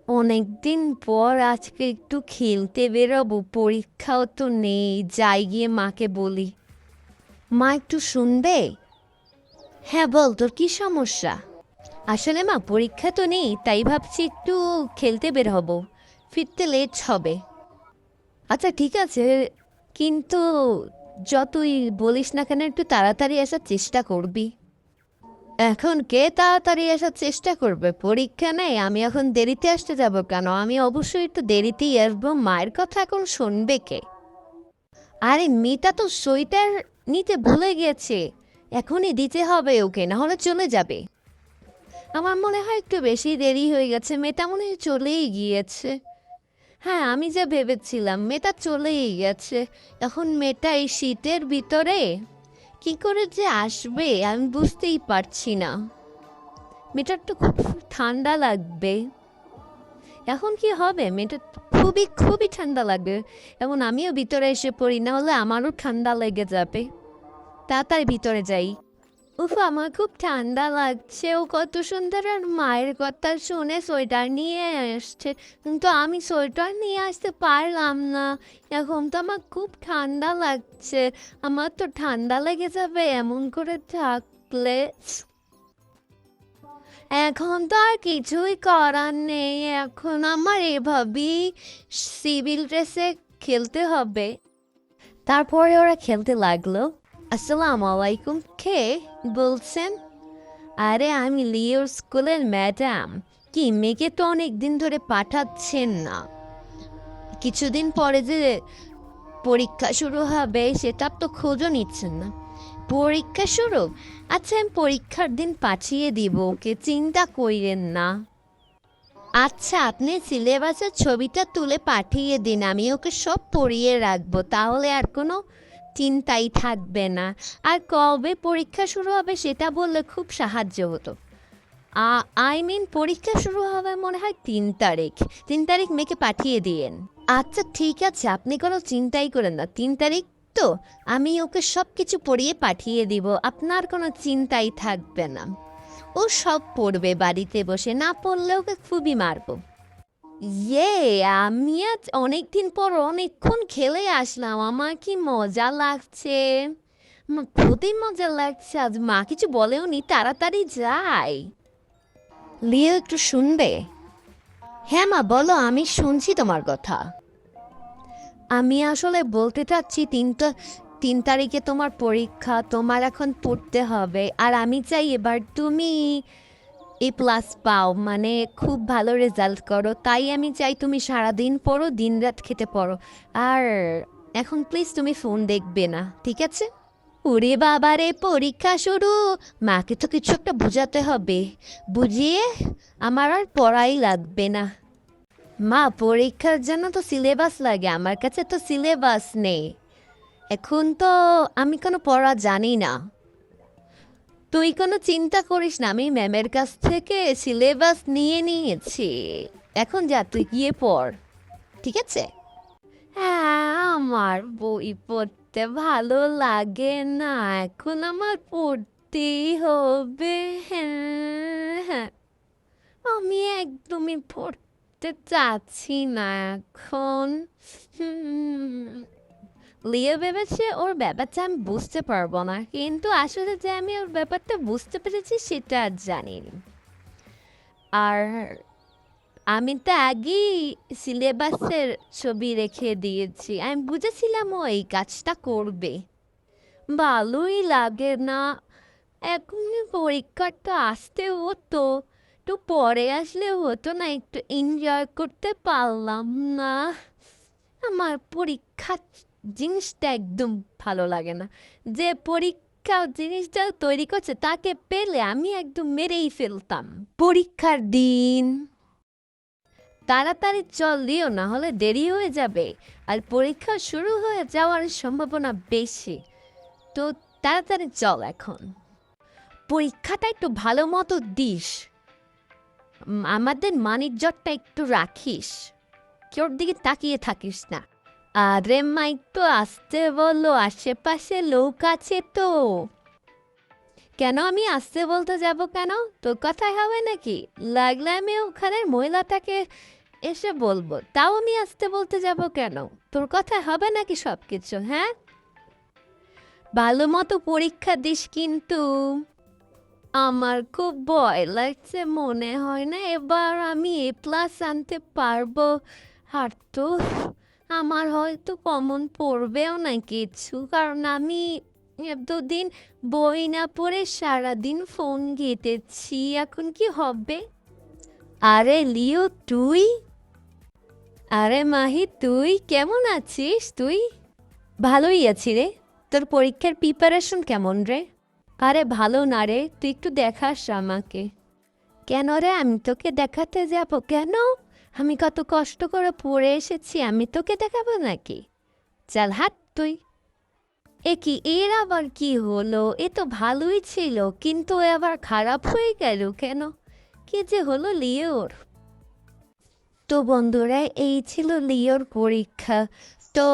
অনেকদিন পর আজকে একটু খেলতে বেরোবো, পরীক্ষাও তো নেই। যাই গিয়ে মাকে বলি। মা একটু শুনবে? হ্যাঁ বল, তোর কি সমস্যা? আসলে মা, পরীক্ষা তো নেই, তাই ভাবছি একটু খেলতে বের হব, ফিরতে লেট হবে। আচ্ছা ঠিক আছে, কিন্তু যতই বলিস না কেন একটু তাড়াতাড়ি আসার চেষ্টা করবি। এখন কে তাড়াতাড়ি আসার চেষ্টা করবে? পরীক্ষা নেই, আমি এখন দেরিতে আসতে যাব কেন? আমি অবশ্যই একটু দেরিতেই আসবো। মায়ের কথা এখন শুনবে কে? আরে মেয়েটা তো সোয়েটার নিতে ভুলে গেছে, এখনই দিতে হবে ওকে, না হলে চলে যাবে। আমার মনে হয় একটু বেশি দেরি হয়ে গেছে, মেয়েটা মনে হয় চলেই গিয়েছে। হ্যাঁ, আমি যা ভেবেছিলাম মেয়েটা চলেই গেছে। এখন মেয়েটা এই শীতের ভিতরে কি করে যে আসবে আমি বুঝতেই পারছি না। মেয়েটার তো খুব ঠান্ডা লাগবে। এখন কি হবে? মেয়েটা খুবই খুবই ঠান্ডা লাগবে। এখন আমিও ভিতরে এসে পড়ি, না হলে আমারও ঠান্ডা লেগে যাবে। তাড়াতাড়ি ভিতরে যাই। উফ, আমার খুব ঠান্ডা লাগছে। ও কত সুন্দর আর মায়ের কথা শুনে সোয়েটার নিয়ে আসছে, কিন্তু আমি সোয়েটার নিয়ে আসতে পারলাম না। এখন তো আমার খুব ঠান্ডা লাগছে। আমার তো ঠান্ডা লেগে যাবে এমন করে থাকলে। এখন তো আর কিছুই করার নেই, এখন আমার এভাবেই সিভিল ড্রেসে খেলতে হবে। তারপরে ওরা খেলতে লাগলো। আসসালামু আলাইকুম, কে বলছেন? আরে আমি লিওর স্কুলের ম্যাডাম। কি, মেয়েকে তো অনেক দিন ধরে পাঠাচ্ছেন না? কিছুদিন পরে যে পরীক্ষা শুরু হবে সেটার তো খোঁজও নিচ্ছেন না। পরীক্ষা শুরু? আচ্ছা, আমি পরীক্ষার দিন পাঠিয়ে দিব ওকে, চিন্তা কইরেন না। আচ্ছা, আপনি সিলেবাসের ছবিটা তুলে পাঠিয়ে দিন, আমি ওকে সব পড়িয়ে রাখবো, তাহলে আর কোনো চিন্তাই থাকবে না। আর কবে পরীক্ষা শুরু হবে সেটা বললে খুব সাহায্য হতো। আই মিন পরীক্ষা শুরু হবে মনে হয় 3 তারিখ। 3 তারিখ মেয়েকে পাঠিয়ে দিয়েন। আচ্ছা ঠিক আছে, আপনি কোনো চিন্তাই করেন না। 3 তারিখ তো আমি ওকে সব কিছু পড়িয়ে পাঠিয়ে দিব, আপনার কোনো চিন্তাই থাকবে না। ও সব পড়বে বাড়িতে বসে, না পড়লে ওকে খুবই মারবো। ইয়ে, আমি আজ অনেকদিন পর অনেকক্ষণ খেলে আসলাম, আমার কি মজা লাগছে। খুবই মজা লাগছে আজ। মা কিছু বলেও নি, তাড়াতাড়ি যাই। লিও একটু শুনবে? হ্যাঁ মা বলো, আমি শুনছি তোমার কথা। আমি আসলে বলতে চাচ্ছি 3 তারিখে তোমার পরীক্ষা, তোমার এখন পড়তে হবে। আর আমি চাই এবার তুমি A+ পাও, মানে খুব ভালো রেজাল্ট করো। তাই আমি চাই তুমি সারাদিন পড়ো, দিনরাত খেতে পড়ো। আর এখন প্লিজ তুমি ফোন দেখবে না, ঠিক আছে? ওরে বাবারে, পরীক্ষা শুরু! মাকে তো কিছু একটা বোঝাতে হবে, বুঝিয়ে আমার আর পড়াই লাগবে না। মা, পরীক্ষার জন্য তো সিলেবাস লাগে, আমার কাছে তো সিলেবাস নেই। এখন তো আমি কোনো পড়া জানি না। তুই কোনো চিন্তা করিস না, আমি ম্যামের কাছ থেকে সিলেবাস নিয়ে নিয়েছি। এখন যা, তুই গিয়ে পড়, ঠিক আছে? হ্যাঁ, আমার বই পড়তে ভালো লাগে না, এখন আমার পড়তেই হবে। হ্যাঁ হ্যাঁ, আমি একদমই পড়তে চাচ্ছি না এখন। হুম, লিও ভেবেছে ওর ব্যাপারটা আমি বুঝতে পারবো না, কিন্তু আসলে যে আমি ওর ব্যাপারটা বুঝতে পেরেছি সেটা আর জানি না। আর আমি তো আগেই সিলেবাসের ছবি রেখে দিয়েছি, আমি বুঝেছিলাম ও এই কাজটা করবে। ভালোই লাগে না। এখন পরীক্ষাটা আসতে হতো, একটু পরে আসলে হতো না? একটু এনজয় করতে পারলাম না। আমার পরীক্ষা জিনিসটা একদম ভালো লাগে না। যে পরীক্ষা জিনিসটা তৈরি করছে তাকে পেলে আমি একদম মেরেই ফেলতাম। পরীক্ষার দিন, তাড়াতাড়ি চল দিও, না হলে দেরি হয়ে যাবে। আর পরীক্ষা শুরু হয়ে যাওয়ার সম্ভাবনা বেশি। তো তাড়াতাড়ি চল এখন। পরীক্ষাটা একটু ভালো মতো দিস। আমাদের মানিজ্জতটা একটু রাখিস, কেউর দিকে তাকিয়ে থাকিস না। আরে মাইক তো আসতে বলো, আশেপাশে লোক আছে তো। কেন আমি আসতে বলতে যাব কেন? তোর কথাই হবে নাকি? লাগলে আমি ওখানের মহিলাটাকে এসে বলবো, তাও আমি আসতে বলতে যাব কেন? তোর কথায় হবে নাকি সব কিছু, হ্যাঁ? ভালো মতো পরীক্ষা দিস কিন্তু। আমার খুব ভয় লাগছে, মনে হয় না এবার আমি A+ আনতে পারবো। আর তো আমার হয়তো কমন পড়বেও না কিছু, কারণ আমি দুদিন বই না পড়ে সারাদিন ফোন ঘেঁটেছি। এখন কি হবে? আরে লিও তুই? আরে মাহি তুই কেমন আছিস তুই? ভালোই আছি রে। তোর পরীক্ষার প্রিপারেশন কেমন রে? আরে ভালো না রে, তুই একটু দেখাস আমাকে। কেন রে, আমি তোকে দেখাতে যাব কেন? আমি কত কষ্ট করে পড়ে এসেছি, আমি তোকে দেখাবো নাকি? চল হাট তুই। এ কি, এর আবার কি হলো? এ তো ভালোই ছিল, কিন্তু এ আবার খারাপ হয়ে গেল কেন? কি যে হলো লিওর? তো বন্ধুরা, এই ছিল লিওর পরীক্ষা। তো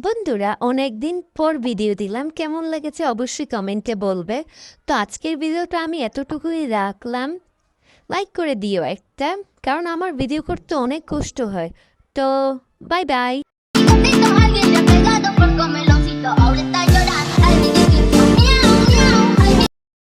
বন্ধুরা, অনেক দিন পর ভিডিও দিলাম, কেমন লেগেছে অবশ্যই কমেন্টে বলবে। তো আজকের ভিডিওটা আমি এতটুকুই রাখলাম। লাইক করে দিও একটা, কারণ আমার ভিডিও করতে অনেক কষ্ট হয়। তো bye bye. Alguien le ha pegado por comeloncito, ahora está